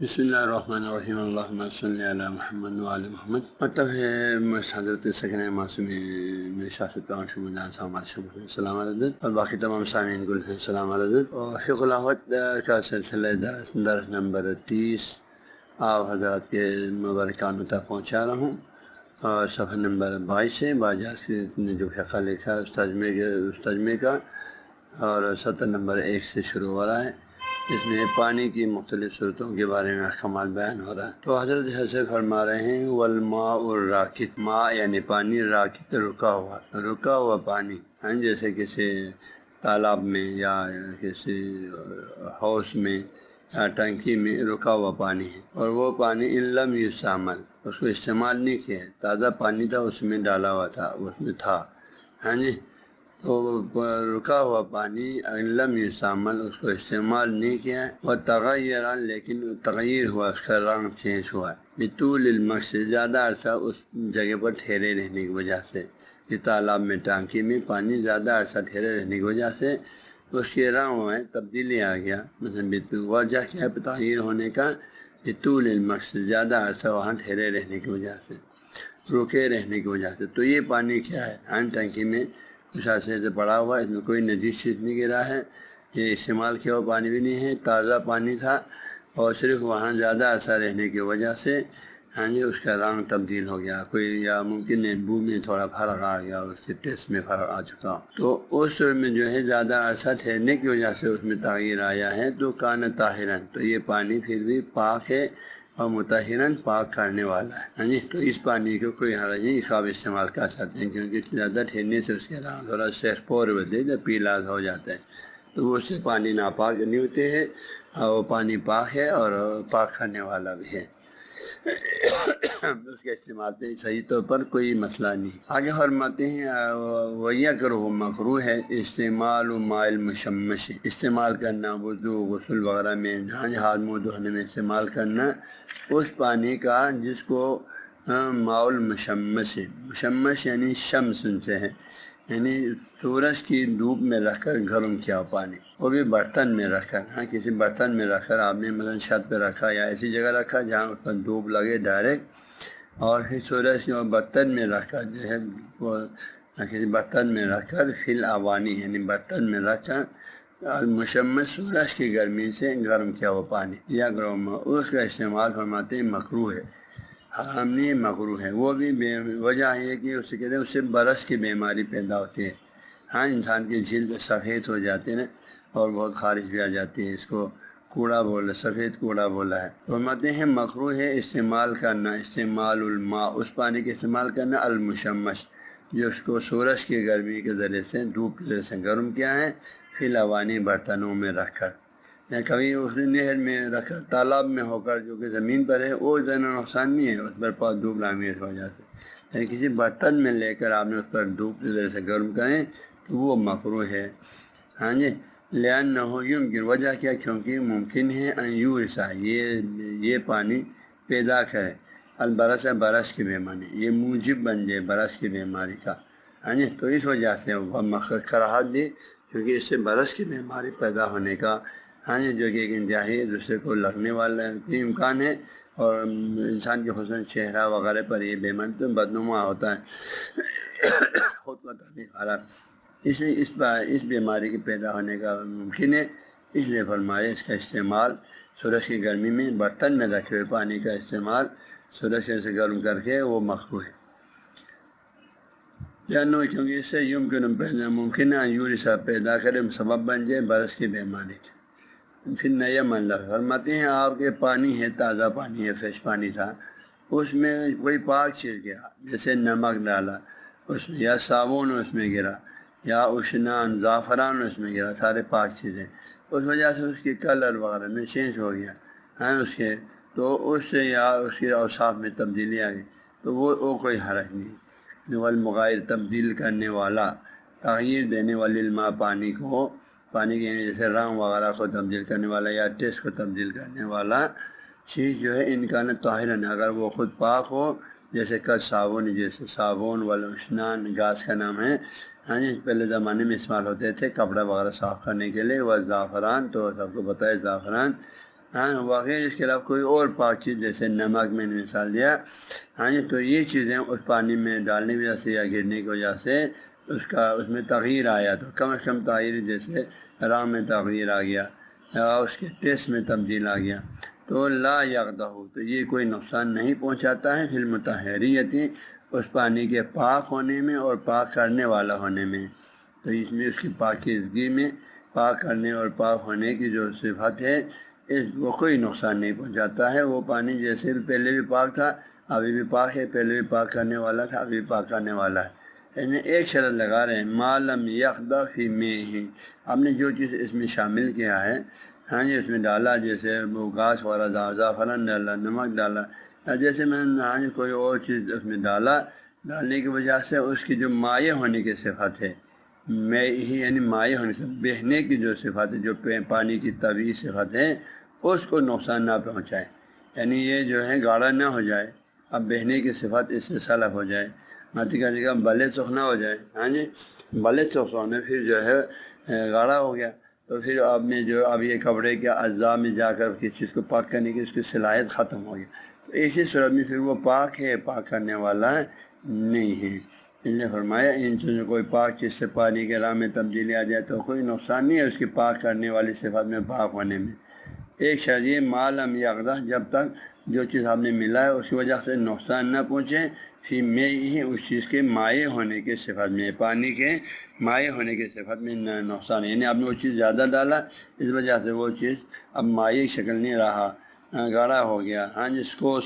بسم اللہ الرحمن الرحیم اللہم صلی علی محمد وعلی محمد۔ مطلب ہے حضرت سکینہ معصومہ السلام علیکم اور باقی تمام سامعین کو السلام علیکم۔ اور فقہ الاحوت کا سلسلہ درس نمبر 30 آپ حضرات کے مبارکان تک پہنچا رہا ہوں، اور صفحہ نمبر 22 سے باجاز نے جو فقہ لکھا ہے اس ترجمے کا، اور سطر نمبر 1 سے شروع ہو رہا ہے۔ اس میں پانی کی مختلف صورتوں کے بارے میں احکامات بیان ہو رہا ہے۔ تو حضرت حضرت فرما رہے ہیں والماء الراکد، ماء یعنی پانی، راکد رکا ہوا پانی، جیسے کسی تالاب میں یا کسی حوض میں یا ٹنکی میں رکا ہوا پانی ہے، اور وہ پانی ان لم یستعمل، اس کو استعمال نہیں کیا، تازہ پانی تھا اس میں ڈالا ہوا تھا، اس میں تھا، تو رکا ہوا پانی ان لم یستعمل، اس کو استعمال نہیں کیا، وہ تغیر لیکن تغیر ہوا، اس کا رنگ چینج ہوا بطول المکث، زیادہ عرصہ اس جگہ پر ٹھہرے رہنے کی وجہ سے، کہ تالاب میں ٹانکی میں پانی زیادہ عرصہ ٹھہرے رہنے کی وجہ سے اس کے رنگ میں تبدیلی آ گیا، مثلا وجہ کیا ہے تغیر ہونے کا؟ بطول المکث، زیادہ عرصہ وہاں ٹھہرے رہنے کی وجہ سے، رکے رہنے کی وجہ سے۔ تو یہ پانی کیا ہے؟ ٹنکی میں کچھ عرصے سے پڑا ہوا، اس میں کوئی نجیس چیز نہیں گرا ہے، یہ استعمال کیا ہوا پانی بھی نہیں ہے، تازہ پانی تھا، اور صرف وہاں زیادہ عرصہ رہنے کی وجہ سے اس کا رنگ تبدیل ہو گیا، کوئی یا ممکن ہے بو میں تھوڑا فرق آ گیا، اس کے ٹیسٹ میں فرق آ چکا، تو اس میں جو ہے زیادہ عرصہ ٹھہرنے کی وجہ سے اس میں تغیر آیا ہے، تو کان طاہرن، تو یہ پانی پھر بھی پاک ہے اور مطہرن، پاک کرنے والا ہے، تو اس پانی کو کوئی حرج نہیں، اس کا آپ استعمال کر سکتے ہیں، کیونکہ زیادہ ٹھہرنے سے اس کے رنگ تھوڑا سیخپور بدلے جب پیلا ہو جاتا ہے، تو وہ اس سے پانی ناپاک نہیں ہوتے ہیں، اور وہ پانی پاک ہے اور پاک کرنے والا بھی ہے، اس کے استعمال پہ صحیح طور پر کوئی مسئلہ نہیں۔ آگے فرماتے ہیں ویا کرو مکروہ ہے استعمال مائل مشمش، استعمال کرنا وضو غسل وغیرہ میں، ہاتھ منہ دھونے میں استعمال کرنا اس پانی کا جس کو ماؤل مشمش ہے، مشمش یعنی شمس سے ہے، یعنی سورج کی دھوپ میں رکھ کر گرم کیا ہوا پانی، وہ بھی برتن میں رکھ کر، کسی برتن میں رکھ کر آپ نے مثلا چھت پہ رکھا یا ایسی جگہ رکھا جہاں اس پر دھوپ لگے ڈائریکٹ، اور پھر سورج کے برتن میں رکھ کر جو ہے وہ کسی برتن میں رکھ کر فی الاوانی یعنی برتن میں رکھ کر مشمس سورج کی گرمی سے گرم کیا ہوا پانی یا گرم، اس کا استعمال فرماتے ہیں مکروہ ہے، حرام نہیں مکروہ ہے۔ وہ بھی وجہ ہے کہ اس سے کہتے ہیں اس سے برس کی بیماری پیدا ہوتی ہے، انسان کی جلد سفید ہو جاتے ہیں اور بہت خارش بھی آ جاتی ہے، اس کو کوڑا بولا، سفید کوڑا بولا ہے۔ فرماتے ہیں مکروہ ہے استعمال کرنا، استعمال الماء، اس پانی کے استعمال کرنا المشمش، جو اس کو سورج کی گرمی کے ذریعے سے، دھوپ کے ذریعے سے گرم کیا ہے، فی الاوانی برتنوں میں رکھ کر، یا کبھی اس نے نہر میں رکھ کر، تالاب میں ہو کر جو کہ زمین پر ہے وہ زیادہ نقصان نہیں ہے، اس پر پاس دھوپ لگنے کی وجہ سے، لیکن کسی برتن میں لے کر آپ نے اس پر دھوپ کے ذریعے سے گرم کریں تو وہ مکروہ ہے، لین نہ ہو یمکن، وجہ کیا؟ کیونکہ ممکن ہے ایسا یہ پانی پیدا کرے البرس، برس کی بیماری، یہ موجب بن جائے برس کی بیماری کا، تو اس وجہ سے وہ کراہت دی، کیونکہ اس سے برس کی بیماری پیدا ہونے کا جو کہ ایک انتہائی دوسرے کو لگنے والا امکان ہے، اور انسان کے حسن چہرہ وغیرہ پر یہ بیماری تو بدنما ہوتا ہے، خود کا تعلق خراب، اس لیے اس بیماری کے پیدا ہونے کا ممکن ہے، اس لیے فرمایا اس کا استعمال سورج کی گرمی میں برتن میں رکھے ہوئے پانی کا استعمال سورج سے گرم کر کے وہ مکروہ ہے، جانو کیونکہ اس سے ممکن ہے یورسا پیدا کرے، سبب بن جائے برس کی بیماری کے۔ پھر نیا مطلب فرماتے ہیں آپ کے پانی ہے، تازہ پانی ہے، فریش پانی تھا، اس میں کوئی پاک چیز گرا، جیسے نمک ڈالا اس میں، یا صابن اس میں گرا، یا اشنان زعفران اس میں گرا، سارے پاک چیزیں، اس وجہ سے اس کی کلر وغیرہ میں چینج ہو گیا اس کے، تو اس سے یا اس کے اوصاف میں تبدیلی آ گئی، تو وہ کوئی حرج نہیں۔ والمغیر تبدیل کرنے والا، تغیر دینے والی الماء پانی کو، پانی کے جیسے رنگ وغیرہ کو تبدیل کرنے والا یا ٹیسٹ کو تبدیل کرنے والا چیز جو ہے انکان طاہرن، اگر وہ خود پاک ہو، جیسے صابن، جیسے صابن والاشنان گاس کا نام ہے، پہلے زمانے میں استعمال ہوتے تھے کپڑا وغیرہ صاف کرنے کے لیے، وہ زعفران تو سب کو پتہ ہے زعفران ہاں بغیر اس کے علاوہ کوئی اور پاک چیز جیسے نمک میں نے مثال دیا، ہاں جی، تو یہ چیزیں اس پانی میں ڈالنے کی وجہ سے یا گرنے کی وجہ سے اس میں تغیر آیا، تو کم از کم تغیر جیسے رنگ میں تغیر آ گیا یا اس کے ٹیسٹ میں تبدیل آ گیا، تو لا یغدہ، تو یہ کوئی نقصان نہیں پہنچاتا ہے فی المطہریت، اس پانی کے پاک ہونے میں اور پاک کرنے والا ہونے میں، تو اس میں اس کی پاکیزگی میں پاک کرنے اور پاک ہونے کی جو صفت ہے وہ کوئی نقصان نہیں پہنچاتا ہے۔ وہ پانی جیسے بھی پہلے بھی پاک تھا ابھی بھی پاک ہے، پہلے بھی پاک کرنے والا تھا ابھی بھی پاک کرنے والا ہے۔ یعنی ایک شرط لگا رہے ہیں معلم یخدع فی مَیہِ، آپ نے جو چیز اس میں شامل کیا ہے، ہاں جی، اس میں ڈالا جیسے وہ گاش والا زعفران ڈالا، نمک ڈالا، یا جیسے میں نے ہاں جی کوئی اور چیز اس میں ڈالنے کی وجہ سے اس کی جو مائع ہونے کی صفت ہے، میں ہی یعنی مائع ہونے سے بہنے کی جو صفت ہے، جو پانی کی طبیعی صفت ہے، اس کو نقصان نہ پہنچائے، یعنی یہ جو ہے گاڑھا نہ ہو جائے، اب بہنے کی صفت اس سے سلب ہو جائے، ماتی کا جگہ بلے سوکھنا ہو جائے، ہاں جی، بلے سوکھ ہونے پھر جو ہے گاڑھا ہو گیا، تو پھر آپ نے جو اب یہ کپڑے کے اجزاء میں جا کر کسی چیز کو پاک کرنے کی اس کی صلاحیت ختم ہو گئی، تو ایسی صورت میں پھر وہ پاک ہے، پاک کرنے والا نہیں ہے۔ اس نے فرمایا ان چیزوں کوئی پاک چیز سے پانی کے راہ میں تبدیلی آ جائے تو کوئی نقصان نہیں ہے اس کی پاک کرنے والی صفت میں پاک ہونے میں۔ ایک شرط یہ معلم یغدع، جب تک جو چیز آپ نے ملا ہے اس کی وجہ سے نقصان نہ پہنچے، فی مَیہِ، اس چیز کے مائع ہونے کے صفت میں، پانی کے مائع ہونے کے صفت میں نقصان، یعنی آپ نے وہ چیز زیادہ ڈالا اس وجہ سے وہ چیز اب مائع شکل نہیں رہا، گاڑھا ہو گیا، ہاں جی، اس کو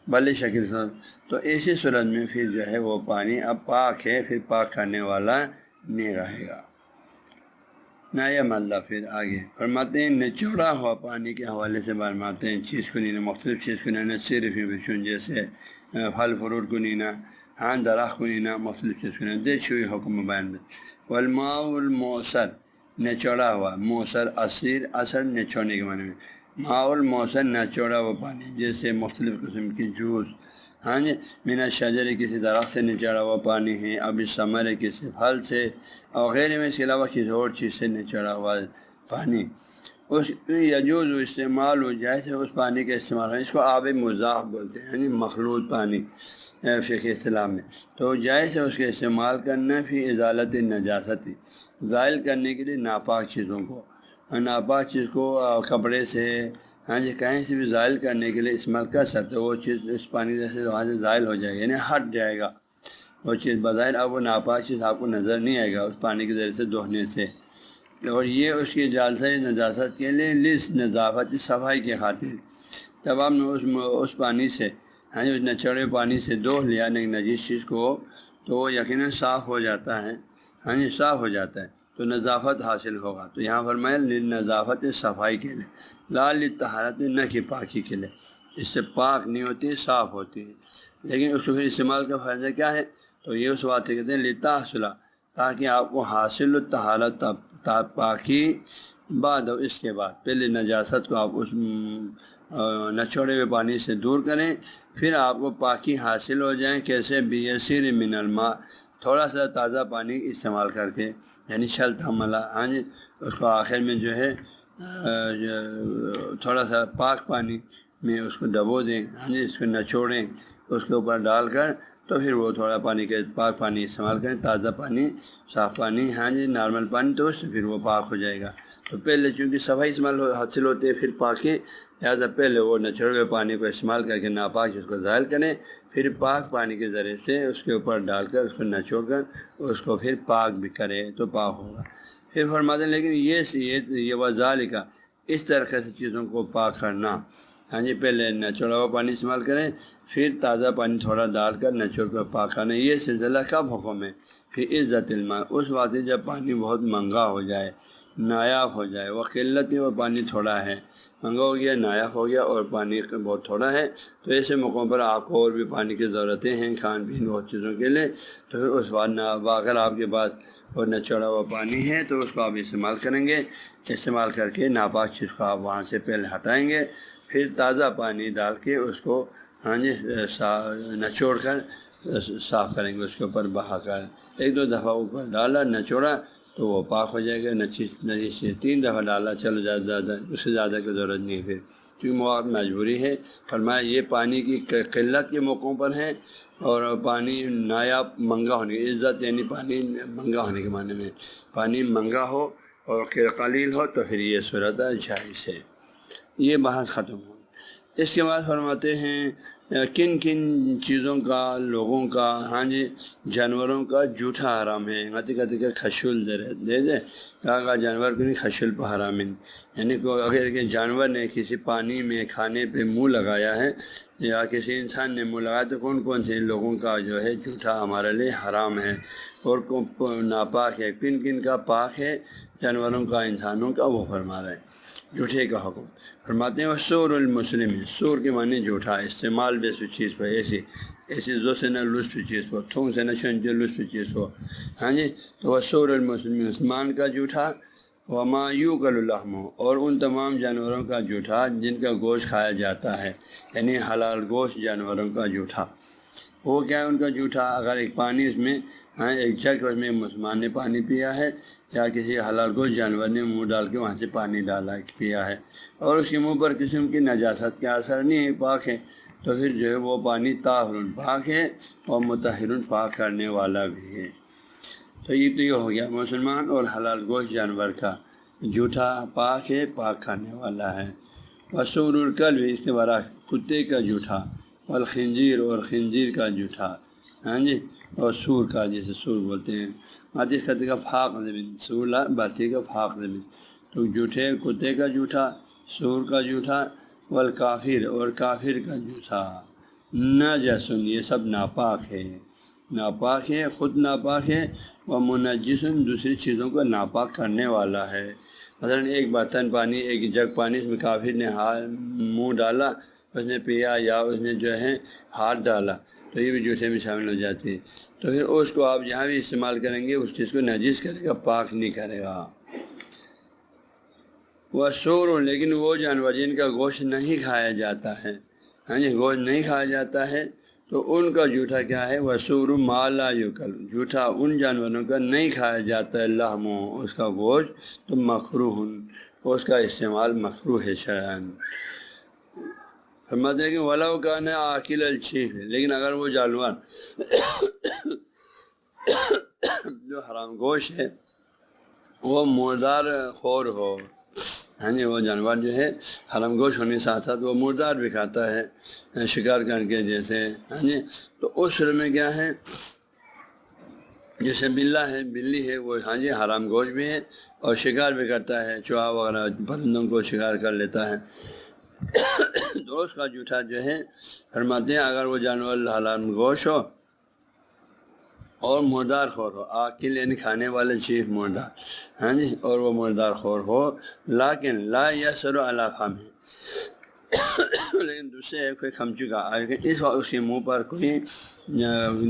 بلی شکل سے، تو ایسی صورت میں پھر جو ہے وہ پانی اب پاک ہے، پھر پاک کرنے والا نہیں رہے گا۔ نیا مطلب پھر آگے فرماتے ہیں نچوڑا ہوا پانی کے حوالے سے فرماتے ہیں چیز کو نینا، مختلف چیز کو نینا، صرف بچوں جیسے پھل فروٹ کو نینا، ہاں درخت کو نینا، مختلف چیز کو نینا، دے چھوئی حکم بیان میں۔ والماء الموصر، نچوڑا ہوا، موصر اثیر، اثر نچوڑنے کے معنی میں، ماء الموصر نچوڑا ہوا پانی، جیسے مختلف قسم کی جوس، ہاں جی، من الشجر، کسی درخت سے نچوڑا ہوا پانی ہے، اب اس ثمر کسی پھل سے، اور غیر میں اس کے علاوہ کسی اور چیز سے نچوڑا ہوا پانی، اس یجوز استعمال ہو جائے سے اس پانی کا استعمال ہے، اس کو آب مضاف بولتے ہیں، یعنی مخلوط پانی فقہ اصطلاح میں، تو جائز ہے اس کے استعمال کرنا فی ازالت نجاست، زائل کرنے کے لیے ناپاک چیزوں کو، ناپاک چیز کو کپڑے سے، ہاں جی، کہیں سے بھی زائل کرنے کے لیے استعمال کر سکتے، وہ چیز اس پانی سے وہاں سے زائل ہو جائے گا، یعنی ہٹ جائے گا وہ چیز، بظاہر اب وہ ناپاک چیز آپ کو نظر نہیں آئے گا اس پانی کے ذریعے سے دھونے سے، اور یہ اس کی جالسہ نجاست کے لیے لس نظافت، صفائی کی خاطر، جب آپ نے اس پانی سے، ہاں جی، اس نچوڑے پانی سے دھو لیا نجیس چیز کو، تو وہ یقیناً صاف ہو جاتا ہے، ہاں جی، صاف ہو جاتا ہے، تو نظافت حاصل ہوگا، تو یہاں فرمایا نظافت صفائی کے لیے، لا للطہارت، نہ کہ پاکی کے لیے، اس سے پاک نہیں ہوتی، صاف ہوتی ہے، لیکن اس کو پھر استعمال کا فائدہ کیا ہے، تو یہ اس بات کہتے ہیں لتحصل، تاکہ آپ کو حاصل الطہارت، پاکی بعد اس کے بعد، پہلے نجاست کو آپ اس نچوڑے ہوئے پانی سے دور کریں، پھر آپ کو پاکی حاصل ہو جائیں، کیسے بیسیر من الماء، تھوڑا سا تازہ پانی استعمال کر کے، یعنی چھل تھملا، ہاں جی، اس کو آخر میں جو ہے تھوڑا سا پاک پانی میں اس کو ڈبو دیں، ہاں جی، اس کو نچوڑیں، اس کے اوپر ڈال کر، تو پھر وہ تھوڑا پانی کے پاک پانی استعمال کریں، تازہ پانی، صاف پانی، ہاں جی، نارمل پانی، تو اس سے پھر وہ پاک ہو جائے گا، تو پہلے چونکہ صفائی استعمال حاصل ہوتے ہیں پھر پاکی، لہٰذا پہلے وہ نچوڑے ہوئے پانی کو استعمال کر کے ناپاک اس کو زائل کریں، پھر پاک پانی کے ذریعے سے اس کے اوپر ڈال کر اس کو نچوڑ کر اس کو پھر پاک بھی کرے تو پاک ہوگا۔ پھر فرماتے ہیں لیکن یہ وذالک، اس طریقے سے چیزوں کو پاک کرنا، ہاں جی، پہلے نچوڑا ہوا پانی استعمال کریں، پھر تازہ پانی تھوڑا ڈال کر نچوڑ کر پاک کرنا، یہ سلسلہ کب حکم ہے، پھر عزت الماء، اس وقت جب پانی بہت مہنگا ہو جائے، نایاب ہو جائے، وہ قلت اور پانی تھوڑا ہے، مہنگا ہو گیا، نایاب ہو گیا اور پانی بہت تھوڑا ہے، تو ایسے موقعوں پر آپ کو اور بھی پانی کی ضرورتیں ہیں، کھان پین بہت چیزوں کے لیے، تو پھر اس بات اگر آپ کے پاس اور نچوڑا ہوا پانی ہے تو اس کو آپ استعمال کریں گے، استعمال کر کے ناپاک چیز کو آپ وہاں سے پہلے ہٹائیں گے، پھر تازہ پانی ڈال کے اس کو، ہاں جی، نچوڑ کر صاف کریں گے، اس کے اوپر بہا کر، ایک دو دفعہ اوپر ڈالا، نچوڑا، تو وہ پاک ہو جائے گا۔ نجیس سے 3 دفعہ ڈالا، چلو زیادہ اس سے زیادہ کی ضرورت نہیں پھر، کیونکہ مواد مجبوری ہے۔ فرمایا یہ پانی کی قلت کے موقعوں پر ہے، اور پانی نایاب منگا ہونے کی عزت، یعنی پانی منگا ہونے کے معنی میں پانی منگا ہو اور قلیل ہو تو پھر یہ صورت جائز ہے۔ یہ بحث ختم ہو۔ اس کے بعد فرماتے ہیں کن کن چیزوں کا، لوگوں کا، جانوروں کا جھوٹا حرام ہے۔ کا خشول دے دے کہا جانور کو نہیں، خشول پہ حرام ہے، یعنی اگر کہ جانور نے کسی پانی میں کھانے پہ منہ لگایا ہے یا کسی انسان نے منہ لگایا تو کون کون سے لوگوں کا جو ہے جھوٹا ہمارے لیے حرام ہے اور ناپاک ہے۔ کن کن کا پاک ہے، جانوروں کا، انسانوں کا، وہ فرما رہا ہے جھوٹے کا حکم۔ فرماتے ہیں وہ سور المسلم، سور کے معنی جھوٹا، استعمال بے چیز پر، ایسی زو سے نہ لطف چیز پر، تھونگ سے نہ شنجو لطف چیز پر، تو وہ سور المسلم مسلمان کا جھوٹا، وما یوکل اللحم، اور ان تمام جانوروں کا جھوٹا جن کا گوشت کھایا جاتا ہے، یعنی حلال گوشت جانوروں کا جھوٹا۔ وہ کیا ہے ان کا جھوٹا؟ اگر ایک پانی اس میں ایک جگ اس میں مسلمان نے پانی پیا ہے، یا کسی حلال گوشت جانور نے منہ ڈال کے وہاں سے پانی ڈالا پیا ہے، اور اس کے منہ پر قسم کی نجاست کا اثر نہیں ہے، پاک ہے، تو پھر جو ہے وہ پانی طاہر پاک ہے اور مطہر پاک کرنے والا بھی ہے۔ تو یہ ہو گیا مسلمان اور حلال گوشت جانور کا جھوٹا، پاک ہے، پاک کرنے والا ہے۔ وسور الکلب، اس کے برعکس کتے کا جھوٹا، والخنزیر، اور خنزیر کا جھوٹا، اور سور کا، جیسے سور بولتے ہیں، حدیث کہتے کا فاق زمین، سورلا باتی کا فاق زمین، تو جھوٹے کتے کا جھوٹا، سور کا جھوٹا، والکافر، اور کافر کا جھوٹا، نجسن، یہ سب ناپاک ہے، ناپاک ہے، خود ناپاک ہے، اور منجسن، دوسری چیزوں کو ناپاک کرنے والا ہے۔ مثلا ایک برتن پانی، ایک جگ پانی، اس میں کافر نے منہ ڈالا، اس نے پیا، یا اس نے جو ہے ہاتھ ڈالا، تو یہ بھی جھوٹے میں شامل ہو جاتی ہے۔ تو پھر اس کو آپ جہاں بھی استعمال کریں گے اس چیز کو نجس کرے گا، پاک نہیں کرے گا۔ وہ سور، لیکن وہ جانور جن کا گوشت نہیں کھایا جاتا ہے، گوشت نہیں کھایا جاتا ہے، تو ان کا جھوٹا کیا ہے؟ وہ سور ما لا یوکل، جھوٹا ان جانوروں کا نہیں کھایا جاتا ہے، لحم، اس کا گوشت، تو مکروہ، اس کا استعمال مکروہ ہے شرعاً۔ فرماتے ہیں کہ ولو کان عاقل الچیف، لیکن اگر وہ جانور جو حرام گوشت ہے وہ مردار خور ہو، وہ جانور جو ہے حرام گوشت ہونے کے ساتھ ساتھ وہ مردار بھی کھاتا ہے شکار کر کے، جیسے تو اس صورت میں کیا ہے، جیسے بلی ہے وہ حرام گوشت بھی ہے اور شکار بھی کرتا ہے، چوہا وغیرہ پرندوں کو شکار کر لیتا ہے، تو اس کا جھوٹا جو ہے فرماتے ہیں اگر وہ جانور حرام گوشت ہو اور مردار خور ہو، عاقل یعنی کھانے والے چیز مردار، اور وہ مردار خور ہو، لیکن لا یسر علی فمہ، لیکن دوسرے کوئی کھم چکا، اس وقت اس کے منہ پر کوئی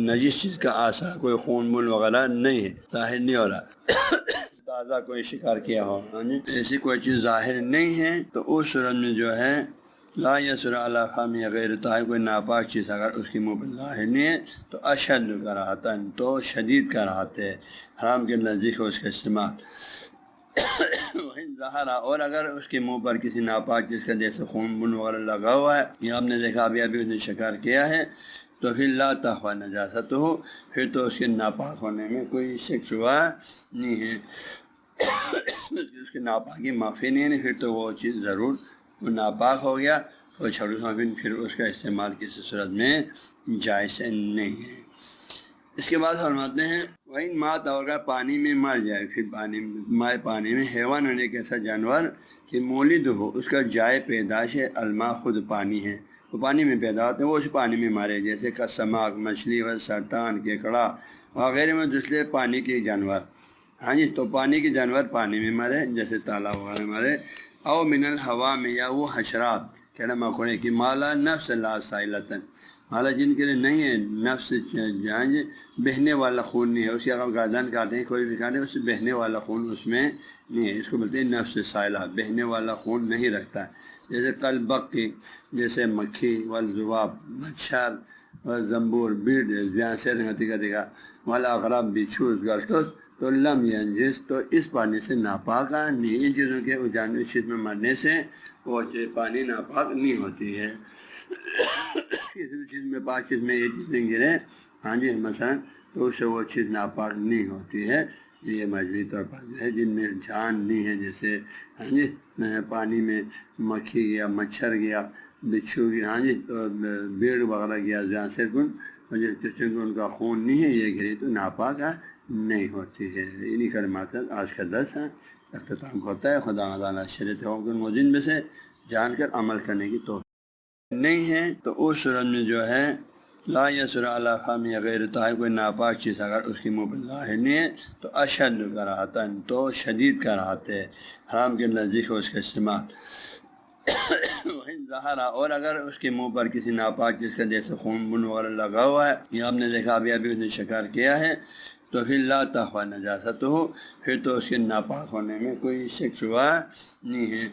نجس چیز کا آثار، کوئی خون مول وغیرہ نہیں ہے، ظاہر نہیں ہو رہا، تازہ کوئی شکار کیا ہو، ایسی کوئی چیز ظاہر نہیں ہے، تو اس صورت میں جو ہے لا یسر علی فمہ غیر طاہر، کوئی ناپاک چیز اگر اس کے منہ پر ظاہر نہیں ہے تو اشد کراہتا، تو شدید کراہت ہے، حرام کے نزدیک اس کا استعمال۔ ظاہرہ، اور اگر اس کے منہ پر کسی ناپاک چیز کا جیسے خون بن وغیرہ لگا ہوا ہے، یا آپ نے دیکھا ابھی اس نے شکار کیا ہے، تو پھر لا تخفی نجاست ہو، پھر تو اس کے ناپاک ہونے میں کوئی شک شبہ نہیں ہے، اس کی ناپاکی معافی نہیں ہے، پھر تو وہ چیز ضرور وہ ناپاک ہو گیا، کوئی چھوڑا، پھر اس کا استعمال کسی صورت میں جائز نہیں ہے۔ اس کے بعد فرماتے ہیں وہی مات، اگر پانی میں مر جائے، پھر پانی میں حیوان ہونے کے ایسا جانور کہ مولد ہو، اس کا جائے پیدائش ہے، الماء خود پانی ہے، وہ پانی میں پیدا ہوتے ہیں، وہ اس پانی میں مارے، جیسے کسماک، مچھلی و سرطان، کیکڑا وغیرہ میں دوسرے پانی کے جانور، تو پانی کے جانور پانی میں مرے، جیسے تالاب وغیرہ مرے، او من الہوا میں، یا وہ حشرات کہنا مکوڑے کی مالا نفس لا سائلتن، مالا جن کے لیے نہیں ہے نفس، بہنے والا خون نہیں ہے، اس کی اگر گردن کاٹیں کوئی بھی کاٹے، اس سے بہنے والا خون اس میں نہیں ہے، اس کو بولتے ہیں نفس سائلہ، بہنے والا خون نہیں رکھتا ہے، جیسے قلبق کی، جیسے مکھی والذباب، مچھر و زنبور، بیڑ، سے رنگتی کا دیکھا، والا اغرب، بچھو، گرٹوس تو لم ینجس تو اس پانی سے ناپاک نہیں، ان چیزوں کے جانور چیز میں مرنے سے وہ پانی ناپاک نہیں ہوتی ہے۔ کسی بھی چیز میں پاک چیز میں یہ چیزیں گریں ہاں جی مثلا تو اس سے وہ چیز ناپاک نہیں ہوتی ہے۔ یہ مجموعی طور پر جو ہے جن میں جان نہیں ہے، جیسے ہاں جی پانی میں مکھی گیا، مچھر گیا، بچھو گیا ہاں جی تو بھیڑ وغیرہ گیا جہاں سے چونکہ ان کا خون نہیں ہے یہ گری تو ناپاک نہیں ہوتی ہے۔ انہی کلمات کا آج کا درس اختتام ہوتا ہے۔ خدا تعالیٰ شریعت حکم موجود میں سے جان کر عمل کرنے کی توفیق نہیں ہے تو اس صورت میں جو ہے لا یسر علی فم یا غیر طاہر کوئی ناپاک چیز اگر اس کے منہ پہ ظاہر نہیں ہے تو اشد کراہتن تو شدید کراہت ہے، حرام کے نزدیک اس کا استعمال ظاہرہ، اور اگر اس کے منہ پر کسی ناپاک چیز کا جیسے خون بن وغیرہ لگا ہوا ہے یا آپ نے دیکھا ابھی اس نے شکار کیا ہے تو پھر لا تخفی نجاست ہو، پھر تو اس کے ناپاک ہونے میں کوئی شک شبہ نہیں ہے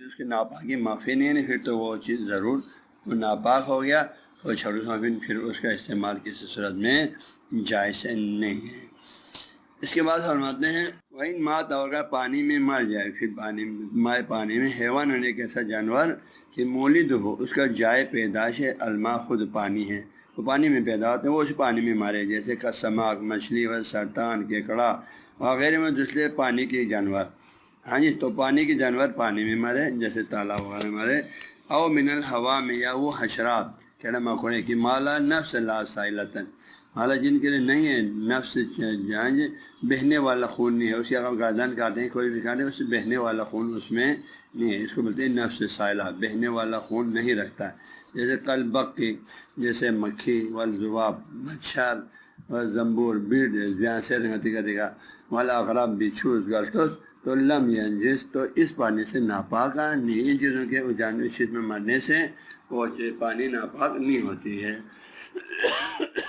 اس کی ناپاکی معافی نہیں ہے، پھر تو وہ چیز ضرور وہ ناپاک ہو گیا، کوئی چھڑو پھر اس کا استعمال کسی صورت میں جائز نہیں ہے۔ اس کے بعد فرماتے ہیں وہی مات اگر پانی میں مر جائے، پھر پانی میں حیوان ہونے ایک ایسا جانور کہ مولد ہو، اس کا جائے پیدائش ہے، الماء خود پانی ہے، وہ پانی میں پیدا ہوتے ہیں، وہ اس پانی میں مارے، جیسے کسماک مچھلی و سرطان کیکڑا وغیرہ میں دوسرے پانی کے جانور ہاں جی تو پانی کے جانور پانی میں مرے جیسے تالاب وغیرہ مرے، او من الہوا میں یا وہ حشرات کہنا مکوڑے کی مالا نفس لا سائلتن حالانکہ جن کے لیے نہیں ہے نفس بہنے والا خون نہیں ہے، اس کی اگر گردن کاٹیں کوئی بھی کاٹیں اس سے بہنے والا خون اس میں نہیں ہے، اس کو بولتے ہیں نفس سائلہ، بہنے والا خون نہیں رکھتا ہے، جیسے قلبق کی جیسے مکھی والذباب مچھر و زمبور بیڑ دیکھا والا اغرب بچھو گرٹوس تو لم ینجس تو اس پانی سے ناپاک نہیں، ان چیزوں کے جانور چیز میں مرنے سے وہ پانی ناپاک نہیں ہوتی ہے۔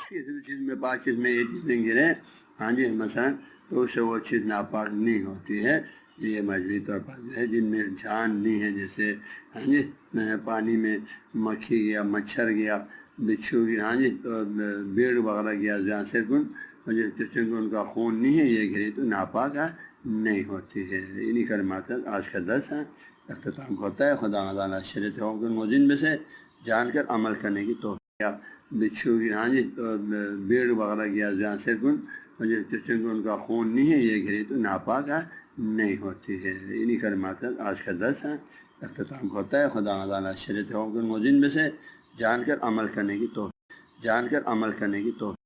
کسی بھی چیز میں پاک چیز میں یہ چیزیں گریں ہاں جی مثلا تو اس سے وہ چیز ناپاک نہیں ہوتی ہے۔ یہ مجموعی طور پر جو ہے جن میں جان نہیں ہے، جیسے ہاں جی پانی میں مکھی گیا، مچھر گیا، بچھو گیا ہاں جی تو بھیڑ وغیرہ گیا جہاں سے چونکہ ان کا خون نہیں ہے یہ گری تو ناپاک نہیں ہوتی ہے۔ انہی کلمات کا آج کا درس اختتام ہوتا ہے۔ خدا تعالیٰ شریعت حکم موجود میں سے جان کر عمل کرنے کی توفیق بچھو گیا ہاں جی تو بھیڑ وغیرہ گیا جہاں سے چونکہ ان کا خون نہیں ہے یہ گری تو ناپاک نہیں ہوتی ہے۔ انہی کلمات کا آج کا درس اختتام ہوتا ہے۔ خدا تعالیٰ شریعت حکم موجود میں سے جان کر عمل کرنے کی توفیق